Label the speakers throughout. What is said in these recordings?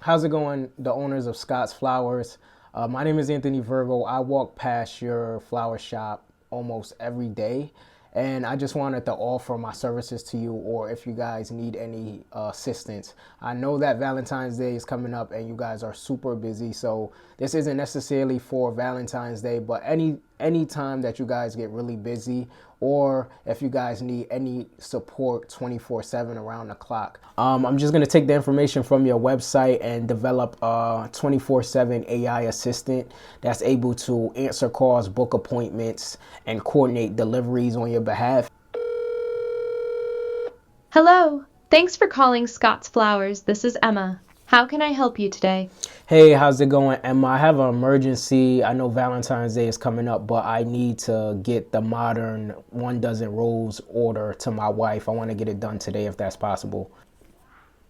Speaker 1: How's it going, the owners of Scott's Flowers? My name is Anthony Virgo. I walk past your flower shop almost every day, and I just wanted to offer my services to you, or if you guys need any assistance. I know that Valentine's Day is coming up and you guys are super busy, so this isn't necessarily for Valentine's Day, but any time that you guys get really busy, or if you guys need any support 24/7 around the clock. I'm just going to take the information from your website and develop a 24/7 AI assistant that's able to answer calls, book appointments, and coordinate deliveries on your behalf.
Speaker 2: Hello. Thanks for calling Scott's Flowers. This is Emma. How can I help you today?
Speaker 1: Hey, how's it going, Emma? I have an emergency. I know Valentine's Day is coming up, but I need to get the modern 1 dozen rose order to my wife. I want to get it done today if that's possible.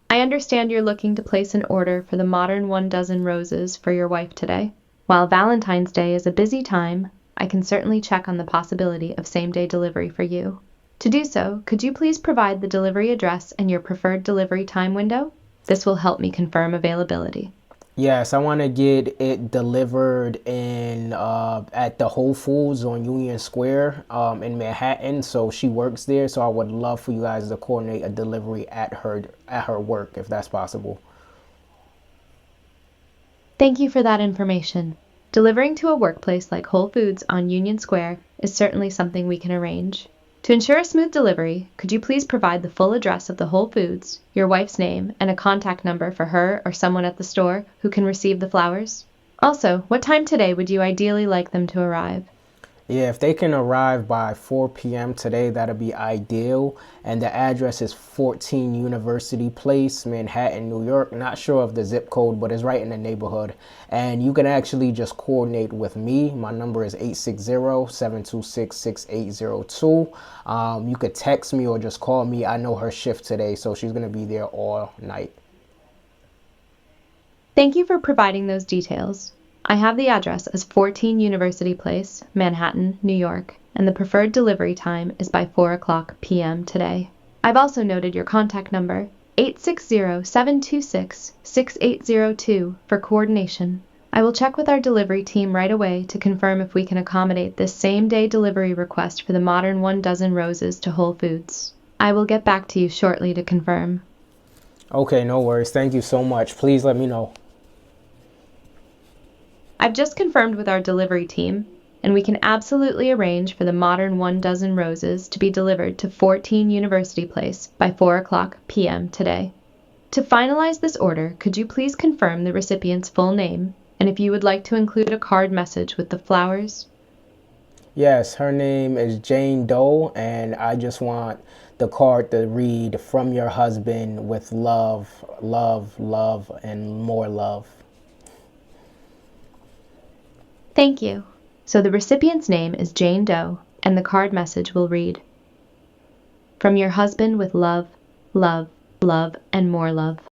Speaker 2: I understand you're looking to place an order for the modern 1 dozen roses for your wife today. While Valentine's Day is a busy time, I can certainly check on the possibility of same-day delivery for you. To do so, could you please provide the delivery address and your preferred delivery time window? This will help me confirm availability.
Speaker 1: Yes, I want to get it delivered in at the Whole Foods on Union Square in Manhattan. So she works there. So I would love for you guys to coordinate a delivery at her work if that's possible.
Speaker 2: Thank you for that information. Delivering to a workplace like Whole Foods on Union Square is certainly something we can arrange. To ensure a smooth delivery, could you please provide the full address of the Whole Foods, your wife's name, and a contact number for her or someone at the store who can receive the flowers? Also, what time today would you ideally like them to arrive?
Speaker 1: Yeah, if they can arrive by 4 p.m. today, that'd be ideal. And the address is 14 University Place, Manhattan, New York. Not sure of the zip code, but it's right in the neighborhood. And you can actually just coordinate with me. My number is 860-726-6802. You could text me or just call me. I know her shift today, so she's going to be there all night.
Speaker 2: Thank you for providing those details. I have the address as 14 University Place, Manhattan, New York, and the preferred delivery time is by 4 p.m. today. I've also noted your contact number, 860-726-6802, for coordination. I will check with our delivery team right away to confirm if we can accommodate this same-day delivery request for the modern 1 dozen roses to Whole Foods. I will get back to you shortly to confirm.
Speaker 1: Okay, no worries. Thank you so much. Please let me know.
Speaker 2: I've just confirmed with our delivery team, and we can absolutely arrange for the modern 1 dozen roses to be delivered to 14 University Place by 4 p.m. today. To finalize this order, could you please confirm the recipient's full name, and if you would like to include a card message with the flowers?
Speaker 1: Yes, her name is Jane Doe, and I just want the card to read, "From your husband with love, love, love, and more love."
Speaker 2: Thank you. So the recipient's name is Jane Doe, and the card message will read, "From your husband with love, love, love, and more love."